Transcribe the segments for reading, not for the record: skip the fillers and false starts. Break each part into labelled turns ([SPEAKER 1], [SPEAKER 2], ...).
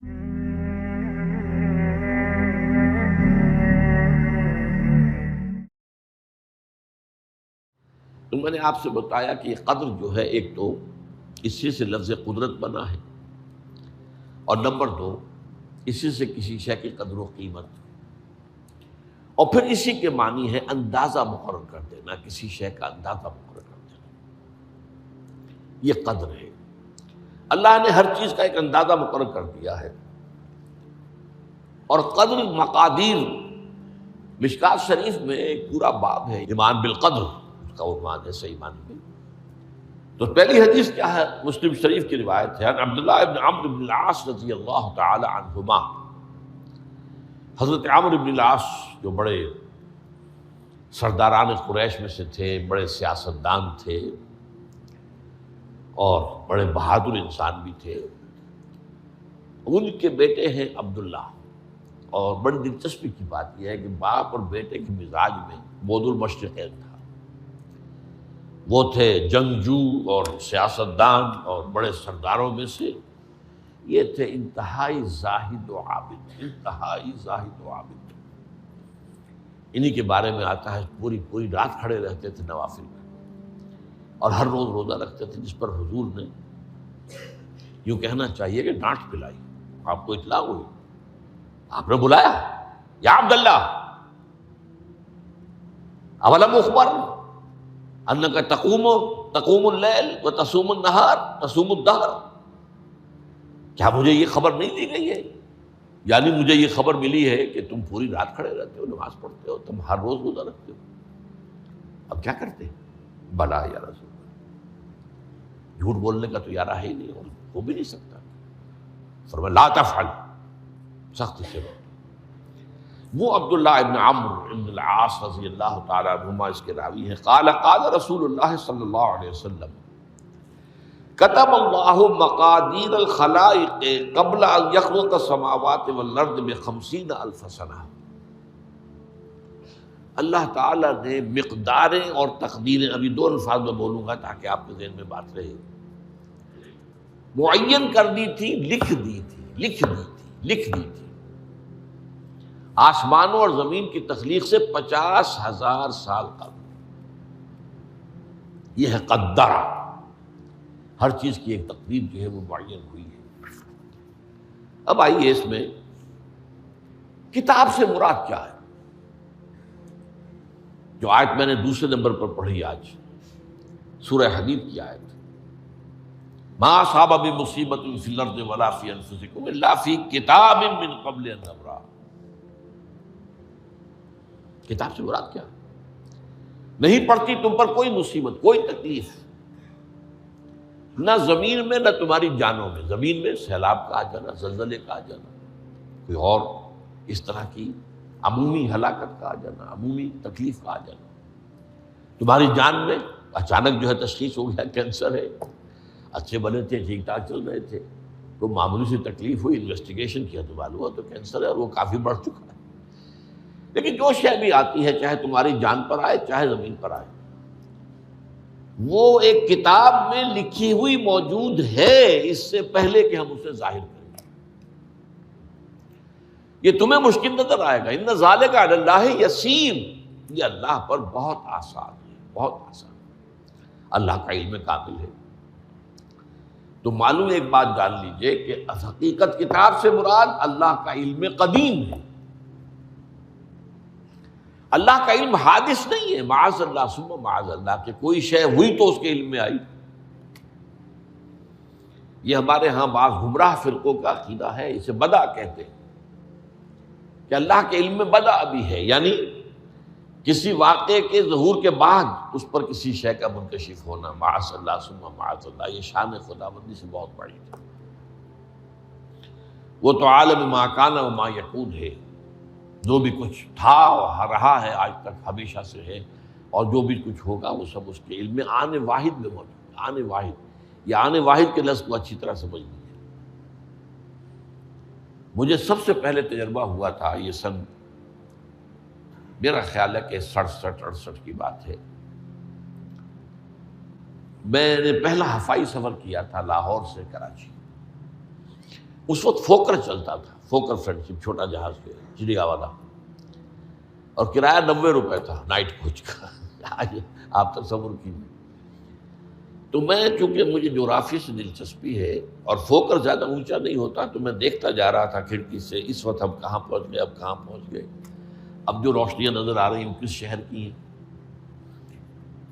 [SPEAKER 1] تو میں نے آپ سے بتایا کہ یہ قدر جو ہے، ایک تو اسی سے لفظ قدرت بنا ہے، اور نمبر دو اسی سے کسی شے کی قدر و قیمت، اور پھر اسی کے معنی ہے اندازہ مقرر کر دینا، کسی شے کا اندازہ مقرر کر دینا، یہ قدر ہے۔ اللہ نے ہر چیز کا ایک اندازہ مقرر کر دیا ہے، اور قدر مقادیر، مشکات شریف میں ایک پورا باب ہے ایمان بالقدر، اس کا عنوان ہے صحیح معنی میں۔ تو پہلی حدیث کیا ہے؟ مسلم شریف کی روایت ہے، عن عبداللہ ابن عمرو بن العاص رضی اللہ تعالی عنہما۔ حضرت عمرو بن العاص جو بڑے سرداران قریش میں سے تھے، بڑے سیاستدان تھے، اور بڑے بہادر انسان بھی تھے۔ ان کے بیٹے ہیں عبداللہ، اور بڑی دلچسپی کی بات یہ ہے کہ باپ اور بیٹے کے مزاج میں بود المشرقین تھا۔ وہ تھے جنگجو اور سیاستدان اور بڑے سرداروں میں سے، یہ تھے انتہائی زاہد و عابد، انتہائی زاہد و عابد۔ انہی کے بارے میں آتا ہے پوری پوری رات کھڑے رہتے تھے نوافل میں، اور ہر روز روزہ رکھتے تھے، جس پر حضور نے یوں کہنا چاہیے کہ ڈانٹ پلائی۔ آپ کو اطلاع ہوئی، آپ نے بلایا، یا عبداللہ اولم اخبر انک تقوم اللیل و تصوم النہار تصوم الدہر، کیا مجھے یہ خبر نہیں دی گئی ہے؟ یعنی مجھے یہ خبر ملی ہے کہ تم پوری رات کھڑے رہتے ہو، نماز پڑھتے ہو، تم ہر روز روزہ رکھتے ہو، اب کیا کرتے؟ بلا یا رسول اللہ، جھوٹ بولنے کا تو یارہ ہے ہی نہیں، اور ہو بھی نہیں سکتا۔ فرمایا لا تفعل، سخت سے بات۔ وہ عبداللہ ابن عمرو ابن العاص رضی اللہ تعالیٰ عنہما اس کے راوی ہیں۔ قال رسول اللہ صلی اللہ علیہ وسلم کتب اللہ مقادیر الخلائق قبل ان یخلق السماوات والارض ب50,000 سنہ۔ اللہ تعالیٰ نے مقداریں اور تقدیریں، ابھی دو الفاظ میں بولوں گا تاکہ آپ کے ذہن میں بات رہے، معین کر دی تھی، لکھ دی تھی آسمانوں اور زمین کی تخلیق سے 50,000 سال قبل۔ یہ ہے قدرہ، ہر چیز کی ایک تقدیر جو ہے وہ معین ہوئی ہے۔ اب آئیے اس میں کتاب سے مراد کیا ہے؟ جو آیت میں نے دوسرے نمبر پر پڑھی آج، سورہ حدید کی آیت، ما اصاب من مصیبۃ فی الارض ولا فی انفسکم الا فی کتاب من قبل ان نبرأ۔ کتاب سے مراد کیا؟ نہیں پڑتی تم پر کوئی مصیبت، کوئی تکلیف، نہ زمین میں نہ تمہاری جانوں میں، زمین میں سیلاب کا آ جانا، زلزلے کا آ جانا، کوئی اور اس طرح کی عمومی ہلاکت کا آ جانا، عمومی تکلیف کا آ جانا، تمہاری جان میں اچانک جو ہے تشخیص ہو گیا کینسر ہے، اچھے بنے تھے، ٹھیک ٹھاک چل رہے تھے، کوئی معمولی سی تکلیف ہوئی، انویسٹیگیشن کیا تو معلوم ہوا تو کینسر ہے، اور وہ کافی بڑھ چکا ہے۔ لیکن جو شے بھی آتی ہے، چاہے تمہاری جان پر آئے چاہے زمین پر آئے، وہ ایک کتاب میں لکھی ہوئی موجود ہے، اس سے پہلے کہ ہم اسے ظاہر کریں۔ یہ تمہیں مشکل نظر آئے گا، ان ذالک علی اللہ یسیر، یہ اللہ پر بہت آسان ہے، بہت آسان ہے، اللہ کا علم کامل ہے۔ تو معلوم ایک بات جان لیجئے کہ حقیقت کتاب سے مراد اللہ کا علم قدیم ہے۔ اللہ کا علم حادث نہیں ہے، معاذ اللہ ثم معاذ اللہ، کہ کوئی شے ہوئی تو اس کے علم میں آئی۔ یہ ہمارے ہاں بعض گمراہ فرقوں کا عقیدہ ہے، اسے بدع کہتے ہیں، کہ اللہ کے علم میں بدع بھی ہے، یعنی کسی واقعے کے ظہور کے بعد اس پر کسی شے کا منکشف ہونا، معاذ اللہ ثم معاذ اللہ، یہ شان خداوندی سے بہت بڑی ہے۔ وہ تو عالم ما کان و ما یکون ہے، جو بھی کچھ تھا اور رہا ہے آج تک ہمیشہ سے ہے، اور جو بھی کچھ ہوگا وہ سب اس کے علم میں آن واحد میں موجود ہے۔ آن واحد، یہ آن واحد کے لفظ کو اچھی طرح سمجھ لیجیے۔ مجھے سب سے پہلے تجربہ ہوا تھا، یہ سن میرا خیال ہے کہ 67-68 کی بات ہے، میں نے پہلا ہفائی سفر کیا تھا لاہور سے کراچی۔ اس وقت فوکر چلتا تھا، فوکر فرینڈ شپ، چھوٹا جہاز جو ہے چڑیا والا، اور کرایہ 90 روپے تھا نائٹ کوچ کا۔ آج آپ تصور کیجیے۔ تو میں چونکہ مجھے جغرافیہ سے دلچسپی ہے اور فوکر زیادہ اونچا نہیں ہوتا، تو میں دیکھتا جا رہا تھا کھڑکی سے، اس وقت ہم کہاں پہنچ گئے، اب کہاں پہنچ گئے، اب جو روشنیاں نظر آ رہی ہیں کس شہر کی ہیں،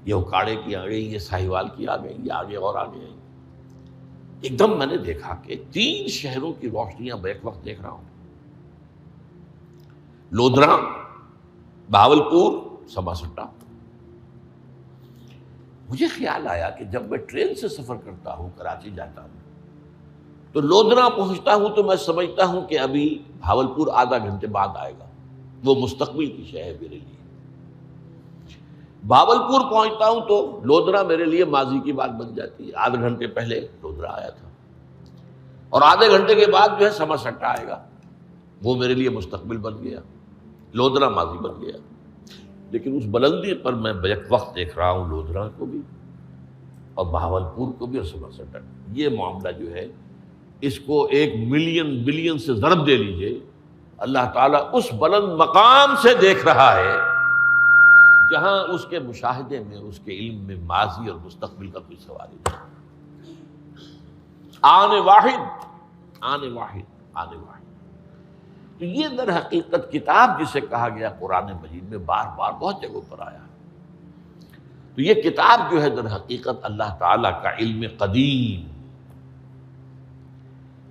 [SPEAKER 1] یہ اکاڑے کی آ گئی، یہ ساہیوال کی آ گئی، یہ آگے اور آگے آئی۔ ایک دم میں نے دیکھا کہ 3 شہروں کی روشنیاں بیک وقت دیکھ رہا ہوں، لودھرا، بہاولپور، سماسٹا۔ مجھے خیال آیا کہ جب میں ٹرین سے سفر کرتا ہوں، کراچی جاتا ہوں، تو لودھرا پہنچتا ہوں تو میں سمجھتا ہوں کہ ابھی بہاولپور آدھا گھنٹے بعد آئے گا، وہ مستقبل کی شے ہے میرے لیے۔ بہاولپور پہنچتا ہوں تو لودھرا میرے لیے ماضی کی بات بن جاتی ہے، آدھے گھنٹے پہلے لودھرا آیا تھا، اور آدھے گھنٹے کے بعد جو ہے سماسٹا آئے گا، وہ میرے لیے مستقبل بن گیا، لودھرا ماضی بن گیا۔ لیکن اس بلندی پر میں بیک وقت دیکھ رہا ہوں لودھرا کو بھی اور بہاولپور کو بھی اور سماسٹا کو۔ یہ معاملہ جو ہے اس کو 1 ملین بلین سے ضرب دے لیجئے، اللہ تعالیٰ اس بلند مقام سے دیکھ رہا ہے جہاں اس کے مشاہدے میں، اس کے علم میں ماضی اور مستقبل کا کوئی سوال ہی نہیں۔ آنے واحد، آنے واحد، آنے واحد۔ تو یہ در حقیقت کتاب جسے کہا گیا قرآن مجید میں بار بار بہت جگہوں پر آیا ہے، تو یہ کتاب جو ہے در حقیقت اللہ تعالیٰ کا علم قدیم،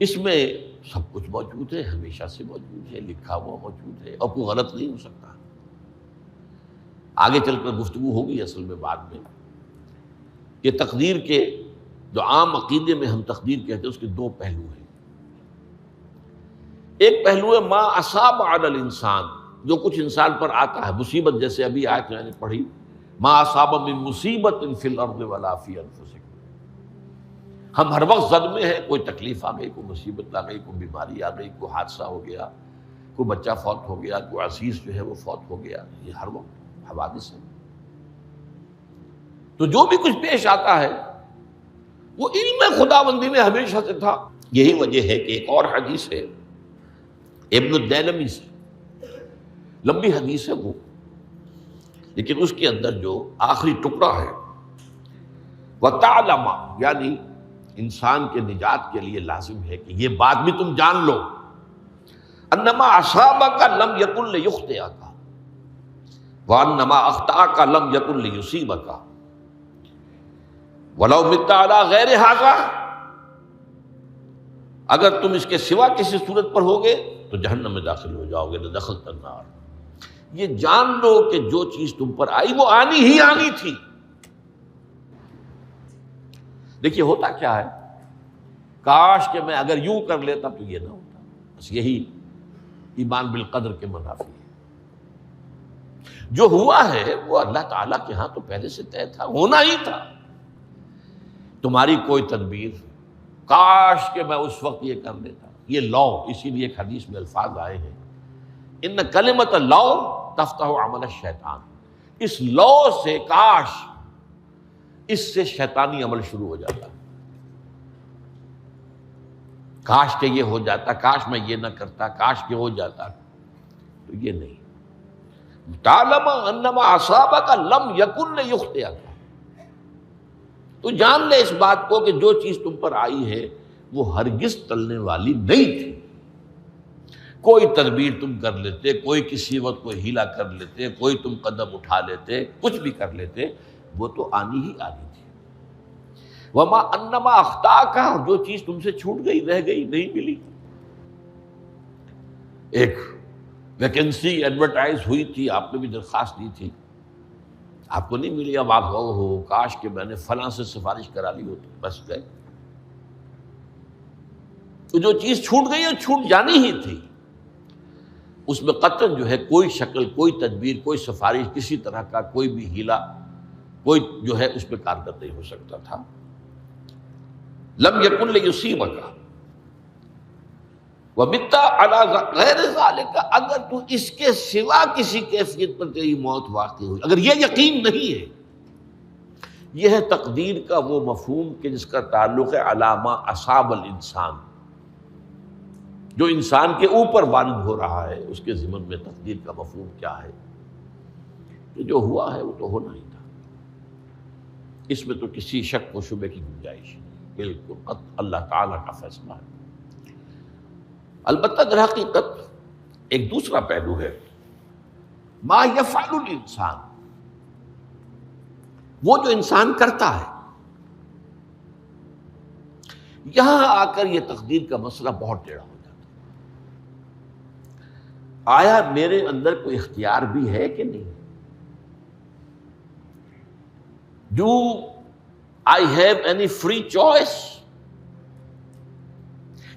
[SPEAKER 1] اس میں سب کچھ موجود ہے، ہمیشہ سے موجود ہے، لکھا ہوا موجود ہے، اور کوئی غلط نہیں ہو سکتا۔ آگے چل کر گفتگو ہوگی اصل میں بعد میں کہ تقدیر کے جو عام عقیدے میں ہم تقدیر کہتے ہیں اس کے 2 پہلو ہیں۔ ایک پہلو ہے ما اصاب علی الانسان، جو کچھ انسان پر آتا ہے مصیبت، جیسے ابھی آیت میں نے پڑھی ما اصاب من مصیبت فی الارض ولا فی انفسکم۔ ہم ہر وقت زد میں ہیں، کوئی تکلیف آ گئی، کوئی مصیبت آ گئی، کوئی بیماری آ گئی، کوئی حادثہ ہو گیا، کوئی بچہ فوت ہو گیا، کوئی عزیز جو ہے وہ فوت ہو گیا، یہ ہر وقت حوادث ہے۔ تو جو بھی کچھ پیش آتا ہے وہ علم خداوندی میں ہمیشہ سے تھا۔ یہی وجہ ہے کہ ایک اور حدیث ہے ابن الدیلمی سے، لمبی حدیث ہے وہ، لیکن اس کے اندر جو آخری ٹکڑا ہے وَتَعْلَمَ، یعنی انسان کے نجات کے لیے لازم ہے کہ یہ بات بھی تم جان لو انما اصابک لم یکن لیخطئک وانما اخطأک لم یکن لیصیبک ولو مت علی غیر ھذا، اگر تم اس کے سوا کسی صورت پر ہوگے تو جہنم میں داخل ہو جاؤ گے، لدخلت النار۔ یہ جان لو کہ جو چیز تم پر آئی وہ آنی ہی آنی تھی۔ دیکھیے ہوتا کیا ہے، کاش کہ میں اگر یوں کر لیتا تو یہ نہ ہوتا، بس یہی ایمان بالقدر کے منافی ہے۔ جو ہوا ہے وہ اللہ تعالیٰ کے ہاں تو پہلے سے طے تھا، ہونا ہی تھا۔ تمہاری کوئی تدبیر، کاش کہ میں اس وقت یہ کر لیتا، یہ لو، اسی لیے ایک حدیث میں الفاظ آئے ہیں ان کلمۃ لو تفتح عمل الشیطان، اس لو سے، کاش، اس سے شیطانی عمل شروع ہو جاتا، کاش کہ یہ ہو جاتا، کاش میں یہ نہ کرتا، کاش کہ ہو جاتا، تو یہ نہیں۔ تعلم انما اصابک لم یکن لیخطئک، تو جان لے اس بات کو کہ جو چیز تم پر آئی ہے وہ ہرگز ٹلنے والی نہیں تھی۔ کوئی تدبیر تم کر لیتے، کوئی کسی وقت کوئی ہیلا کر لیتے، کوئی تم قدم اٹھا لیتے، کچھ بھی کر لیتے، وہ تو آنی ہی آنی تھی۔ وما انما اخطاک، جو چیز تم سے چھوٹ گئی، رہ گئی، نہیں ملی۔ ایک ویکنسی ایڈورٹائز ہوئی تھی، آپ نے بھی درخواست دی تھی، آپ کو نہیں ملی، اب آپ ہو کاش کہ میں نے فلاں سے سفارش کرا لی ہوتی، بس گئے۔ تو جو چیز چھوٹ گئی وہ چھوٹ جانی ہی تھی، اس میں قطعاً جو ہے کوئی شکل، کوئی تدبیر، کوئی سفارش، کسی طرح کا کوئی بھی ہیلا، کوئی جو ہے اس پہ کارگر نہیں ہو سکتا تھا۔ لم یکن لیصیبک ومت علی غیر ذالک، اگر تو اس کے سوا کسی کیفیت پر تیری موت واقع ہوئی، اگر یہ یقین نہیں ہے، یہ ہے تقدیر کا وہ مفہوم کہ جس کا تعلق ہے علی ما اصاب الانسان، جو انسان کے اوپر وارد ہو رہا ہے اس کے ضمن میں تقدیر کا مفہوم کیا ہے کہ جو ہوا ہے وہ تو ہونا ہی تھا، اس میں تو کسی شک و شبے کی گنجائش نہیں، بالکل قطع اللہ تعالیٰ کا فیصلہ ہے۔ البتہ در حقیقت ایک دوسرا پہلو ہے، ما یفعل الانسان، وہ جو انسان کرتا ہے۔ یہاں آ کر یہ تقدیر کا مسئلہ بہت ٹیڑھا ہو جاتا ہے۔ آیا میرے اندر کوئی اختیار بھی ہے کہ نہیں؟ Do I have any free choice؟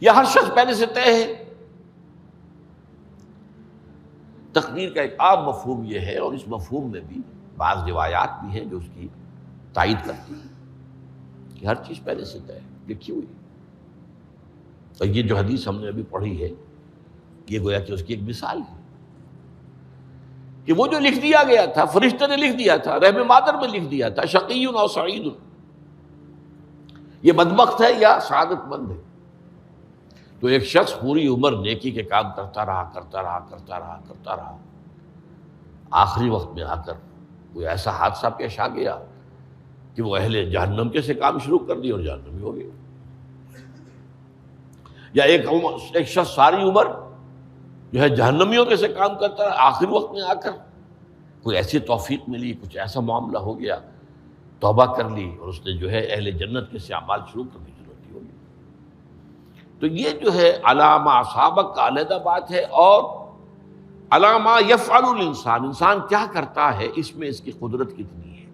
[SPEAKER 1] یا ہر شخص پہلے سے طے ہے؟ تقدیر کا ایک عام مفہوم یہ ہے، اور اس مفہوم میں بھی بعض روایات بھی ہیں جو اس کی تائید کرتی ہیں کہ ہر چیز پہلے سے طے ہے، لکھی ہوئی۔ اور یہ جو حدیث ہم نے ابھی پڑھی ہے یہ گویا کہ اس کی ایک مثال ہے کہ وہ جو لکھ دیا گیا تھا، فرشتے نے لکھ دیا تھا، رحم مادر میں لکھ دیا تھا، شقی او سعید، یہ بدبخت ہے یا سعادت مند ہے۔ تو ایک شخص پوری عمر نیکی کے کام کرتا رہا، آخری وقت میں آ کر کوئی ایسا حادثہ پیش آ گیا کہ وہ اہل جہنم کے سے کام شروع کر دی اور جہنمی ہو گیا۔ یا ایک شخص ساری عمر جو ہے جہنمیوں کے سے کام کرتا رہا، آخری وقت میں آ کر کوئی ایسی توفیق ملی، کچھ ایسا معاملہ ہو گیا، توبہ کر لی اور اس نے جو ہے اہل جنت کے سے اعمال شروع کرنے کی ضرورت ہوگی۔ تو یہ جو ہے علامہ اصابک کا علیحدہ بات ہے، اور علامہ یفعل الانسان، انسان کیا کرتا ہے اس میں اس کی قدرت کتنی ہے۔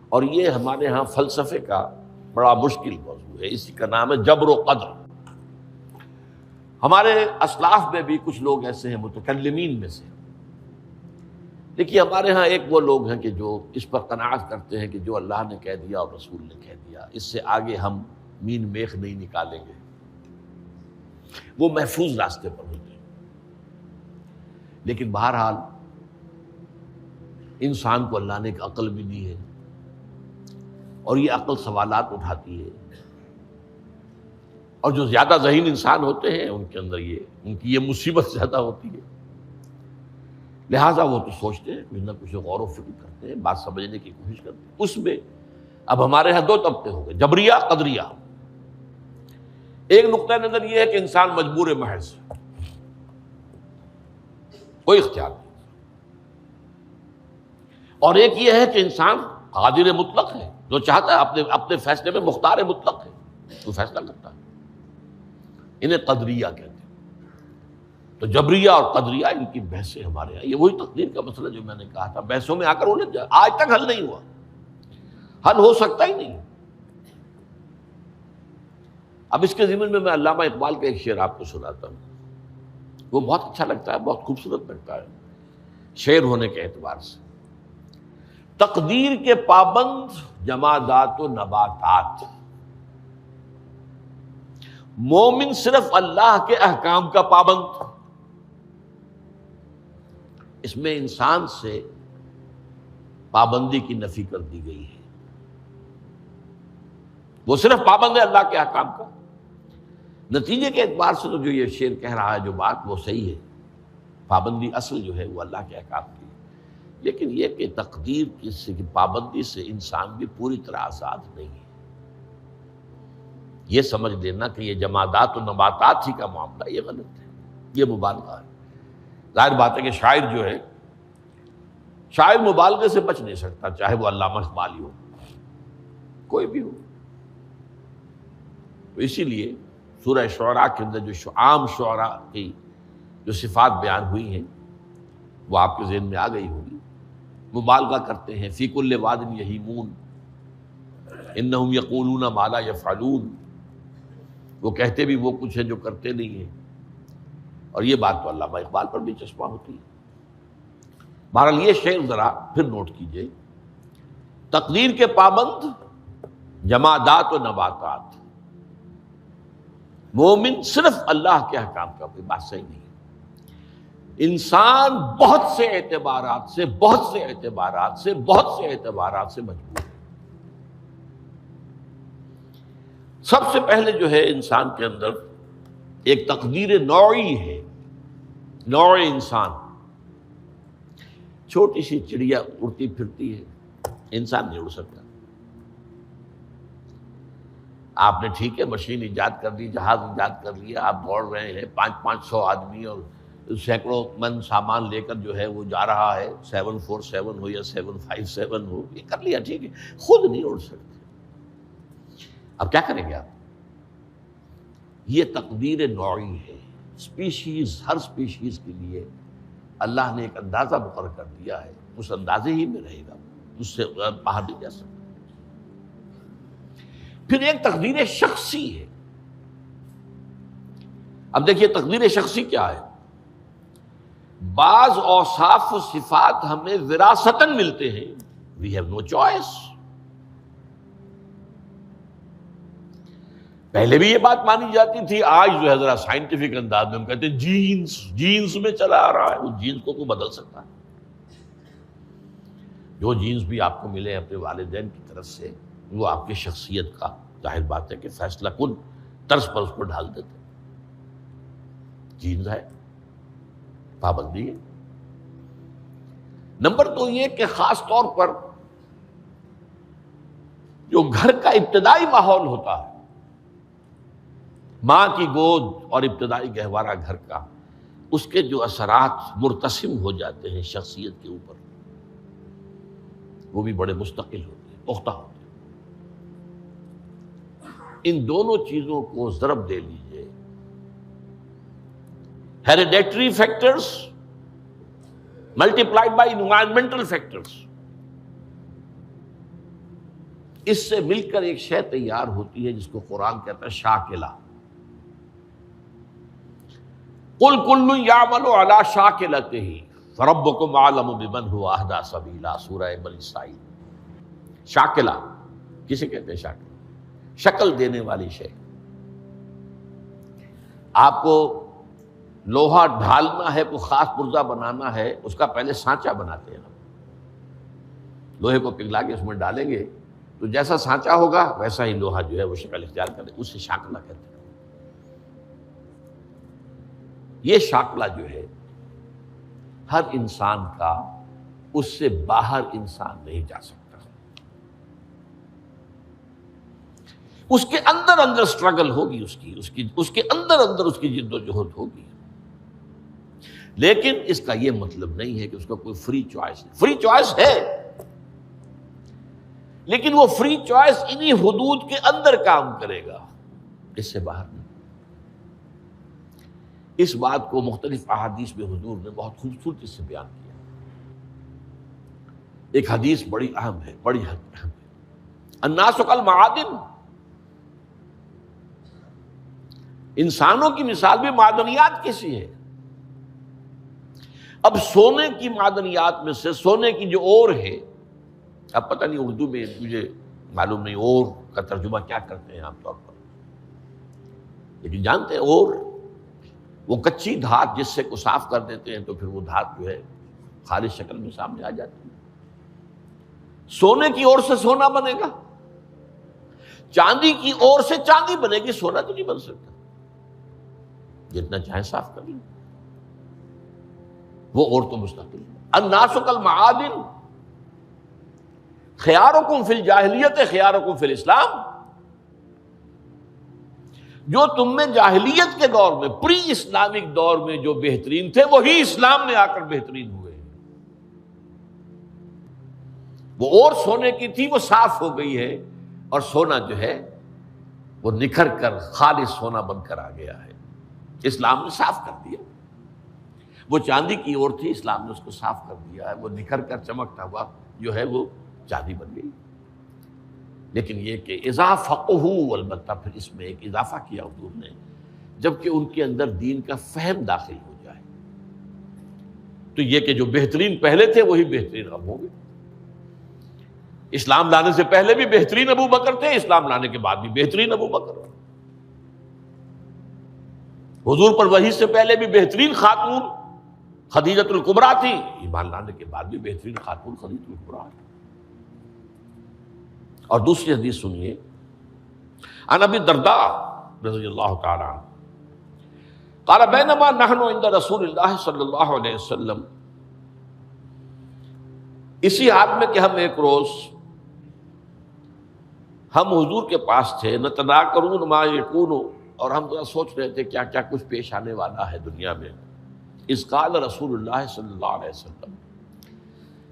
[SPEAKER 1] اور یہ ہمارے ہاں فلسفے کا بڑا مشکل موضوع ہے، اسی کا نام ہے جبر و قدر۔ ہمارے اسلاف میں بھی کچھ لوگ ایسے ہیں متکلمین میں سے، دیکھیے ہمارے ہاں ایک وہ لوگ ہیں کہ جو اس پر قناعت کرتے ہیں کہ جو اللہ نے کہہ دیا اور رسول نے کہہ دیا، اس سے آگے ہم مین میخ نہیں نکالیں گے، وہ محفوظ راستے پر ہوتے ہیں۔ لیکن بہرحال انسان کو اللہ نے ایک عقل بھی دی ہے، اور یہ عقل سوالات اٹھاتی ہے، اور جو زیادہ ذہین انسان ہوتے ہیں ان کے اندر ان کی یہ مصیبت زیادہ ہوتی ہے، لہٰذا وہ تو سوچتے ہیں، کچھ نہ کچھ غور و فکر کرتے ہیں، بات سمجھنے کی کوشش کرتے ہیں۔ اس میں اب ہمارے ہاں دو طبقے ہو گئے، جبریہ قدریہ۔ ایک نقطہ نظر یہ ہے کہ انسان مجبور محض، کوئی اختیار نہیں، اور ایک یہ ہے کہ انسان قادر مطلق ہے، جو چاہتا ہے اپنے فیصلے میں مختار مطلق ہے، تو فیصلہ کرتا ہے۔ انہیں قدریہ کہتے ہیں۔ تو جبریہ اور قدریہ ان کی بحثیں ہمارے یہاں، یہ وہی تقدیر کا مسئلہ جو میں نے کہا تھا، بحثوں میں آ کر الجھ جائے، آج تک حل نہیں ہوا، حل ہو سکتا ہی نہیں۔ اب اس کے ضمن میں علامہ اقبال کا ایک شعر آپ کو سناتا ہوں، وہ بہت اچھا لگتا ہے، بہت خوبصورت لگتا ہے شعر ہونے کے اعتبار سے۔ تقدیر کے پابند جمادات و نباتات، مومن صرف اللہ کے احکام کا پابند۔ اس میں انسان سے پابندی کی نفی کر دی گئی ہے، وہ صرف پابند ہے اللہ کے احکام کا۔ نتیجے کے اعتبار سے تو جو یہ شعر کہہ رہا ہے جو بات، وہ صحیح ہے، پابندی اصل جو ہے وہ اللہ کے احکام کی ہے، لیکن یہ کہ تقدیر کی پابندی سے انسان بھی پوری طرح آزاد نہیں ہے۔ یہ سمجھ لینا کہ یہ جمادات و نباتات ہی کا معاملہ، یہ غلط ہے، یہ مبالغہ ہے۔ ظاہر بات ہے کہ شاعر جو ہے، شاعر مبالغے سے بچ نہیں سکتا، چاہے وہ علامہ اقبال ہی ہو، کوئی بھی ہو۔ تو اسی لیے سورہ شعراء کے اندر جو عام شعراء کی جو صفات بیان ہوئی ہیں وہ آپ کے ذہن میں آ گئی ہوگی۔ مبالغہ کرتے ہیں، فی کل واد یہیمون انہم یقولون ما لا یفعلون، وہ کہتے بھی وہ کچھ ہے جو کرتے نہیں ہیں، اور یہ بات تو علامہ اقبال پر بھی چشمہ ہوتی ہے۔ بہرحال یہ شعر ذرا پھر نوٹ کیجئے، تقدیر کے پابند جمادات و نباتات، مومن صرف اللہ کے احکام کا، کوئی بات صحیح نہیں ہے۔ انسان بہت سے اعتبارات سے مجبور ہے۔ سب سے پہلے جو ہے انسان کے اندر ایک تقدیر نوعی ہے، نوع انسان. چھوٹی سی چڑیا اڑتی پھرتی ہے، انسان نہیں اڑ سکتا. آپ نے ٹھیک ہے مشین ایجاد کر دی، جہاز ایجاد کر لیا، آپ دوڑ رہے ہیں 500 آدمی اور سینکڑوں من سامان لے کر جو ہے وہ جا رہا ہے، 747 ہو یا 757 ہو، یہ کر لیا ٹھیک ہے، خود نہیں اڑ سکتے. اب کیا کریں گے آپ؟ یہ تقدیر نوعی ہے. اسپیشیز، ہر اسپیشیز کے لیے اللہ نے ایک اندازہ مقرر کر دیا ہے، اس اندازے ہی میں رہے گا، اس سے باہر نہیں جا سکتا. پھر ایک تقدیر شخصی ہے. اب دیکھیے تقدیر شخصی کیا ہے؟ بعض اوصاف و صفات ہمیں وراثتاً ملتے ہیں، وی ہیو نو چوائس. پہلے بھی یہ بات مانی جاتی تھی، آج جو ہے ذرا سائنٹیفک انداز میں ہم کہتے ہیں جینز میں چلا آ رہا ہے. اس جینز کو بدل سکتا ہے؟ جو جینز بھی آپ کو ملے اپنے والدین کی طرف سے، وہ آپ کی شخصیت کا ظاہر بات ہے کہ فیصلہ کن طرز پر اس کو ڈھال دیتے. جینز ہے، پابندی ہے. نمبر 2 یہ کہ خاص طور پر جو گھر کا ابتدائی ماحول ہوتا ہے، ماں کی گود اور ابتدائی گہوارہ گھر کا، اس کے جو اثرات مرتسم ہو جاتے ہیں شخصیت کے اوپر، وہ بھی بڑے مستقل ہوتے ہیں، پختہ ہوتے ہیں. ان دونوں چیزوں کو ضرب دے لیجئے، hereditary factors multiplied by environmental factors, اس سے مل کر ایک شے تیار ہوتی ہے جس کو قرآن کہتا ہے شاکلہ. قُلْ كُلٌّ يَعْمَلُ عَلَىٰ شَاكِلَتِهِ فَرَبُّكُمْ أَعْلَمُ بِمَنْ هُوَ أَهْدَىٰ سَبِيلًا. سورہ بنی اسرائیل. شاکلہ کسے کہتے ہیں؟ شاکلہ شکل دینے والی شے. آپ کو لوہا ڈھالنا ہے، کوئی خاص پرزہ بنانا ہے، اس کا پہلے سانچہ بناتے ہیں. لوہے کو پگھلا کے اس میں ڈالیں گے تو جیسا سانچہ ہوگا ویسا ہی لوہا جو ہے وہ شکل اختیار کرے، اسے شاکلہ کہتے ہیں. یہ شاکلہ جو ہے ہر انسان کا، اس سے باہر انسان نہیں جا سکتا. اس کے اندر اندر سٹرگل ہوگی، اس کے اندر اندر اس کی جد و جہد ہوگی. لیکن اس کا یہ مطلب نہیں ہے کہ اس کا کوئی فری چوائس ہے. فری چوائس ہے، لیکن وہ فری چوائس انہی حدود کے اندر کام کرے گا، اس سے باہر نہیں. اس بات کو مختلف احادیث میں حضور نے بہت خوبصورتی سے بیان کیا. ایک حدیث بڑی اہم ہے، بڑی اہم ہے. الناس کالمعادن، انسانوں کی مثال بھی معدنیات کیسی ہے. اب سونے کی معدنیات میں سے سونے کی جو اور ہے، اب پتہ نہیں اردو میں مجھے معلوم نہیں اور کا ترجمہ کیا کرتے ہیں عام طور پر، لیکن جانتے ہیں اور وہ کچی دھات جس سے کو صاف کر دیتے ہیں تو پھر وہ دھات جو ہے خالص شکل میں سامنے آ جاتی ہے. سونے کی اور سے سونا بنے گا، چاندی کی اور سے چاندی بنے گی، سونا تو نہیں بن سکتا. جتنا چاہے صاف کر لیں، وہ اور تو مستقل. الناس کالمعادن خیارکم فی الجاہلیت خیارکم فی الاسلام. جو تم میں جاہلیت کے دور میں، پری اسلامک دور میں جو بہترین تھے، وہی اسلام میں آ کر بہترین ہوئے. وہ اور سونے کی تھی، وہ صاف ہو گئی ہے، اور سونا جو ہے وہ نکھر کر خالص سونا بن کر آ گیا ہے. اسلام نے صاف کر دیا. وہ چاندی کی اور تھی، اسلام نے اس کو صاف کر دیا ہے، وہ نکھر کر چمکتا ہوا جو ہے وہ چاندی بن گئی. لیکن یہ کہ اذا فقہوا، البتہ پھر اس میں ایک اضافہ کیا حضور نے، جبکہ ان کے اندر دین کا فہم داخل ہو جائے تو یہ کہ جو بہترین پہلے تھے وہی بہترین اب ہوں گے. اسلام لانے سے پہلے بھی بہترین ابو بکر تھے، اسلام لانے کے بعد بھی بہترین ابو بکر. حضور پر وحی سے پہلے بھی بہترین خاتون خدیجۃ الکبریٰ تھی، ایمان لانے کے بعد بھی بہترین خاتون خدیجۃ الکبریٰ. اور دوسری حدیث سنیے، عن ابی الدرداء رضی اللہ تعالی عنہ قال بینما نحن عند رسول اللہ صلی اللہ علیہ وسلم، اسی حال میں کہ ہم ایک روز ہم حضور کے پاس تھے، نتناکرون ما یکون، اور ہم ذرا سوچ رہے تھے کیا کیا کچھ پیش آنے والا ہے دنیا میں. اذ قال رسول اللہ صلی اللہ علیہ وسلم،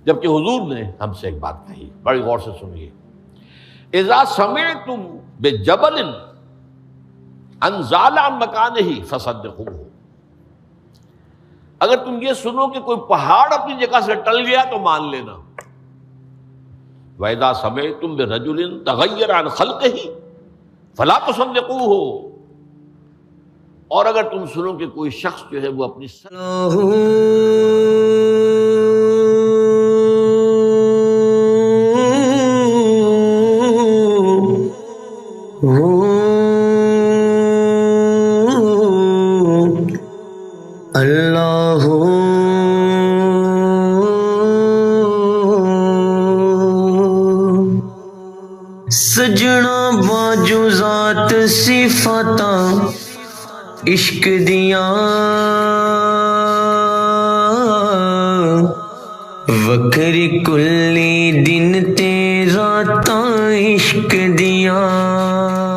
[SPEAKER 1] جبکہ حضور نے ہم سے ایک بات کہی، بڑی غور سے سنیے. اذا سمعتم بجبل ان زال عن مکانہ فصدقوہ، اگر تم یہ سنو کہ کوئی پہاڑ اپنی جگہ سے ٹل گیا تو مان لینا. وَإِذَا سَمِعْتُمْ بِرَجُلٍ تَغَيَّرَ عَنْ خَلْقِهِ فَلَا تُصَدِّقُوهُ، اور اگر تم سنو کہ کوئی شخص جو ہے وہ اپنی
[SPEAKER 2] سجنا باجو ذات صفاتاں عشق دیاں، وکری کلی دن تے راتاں عشق دیاں.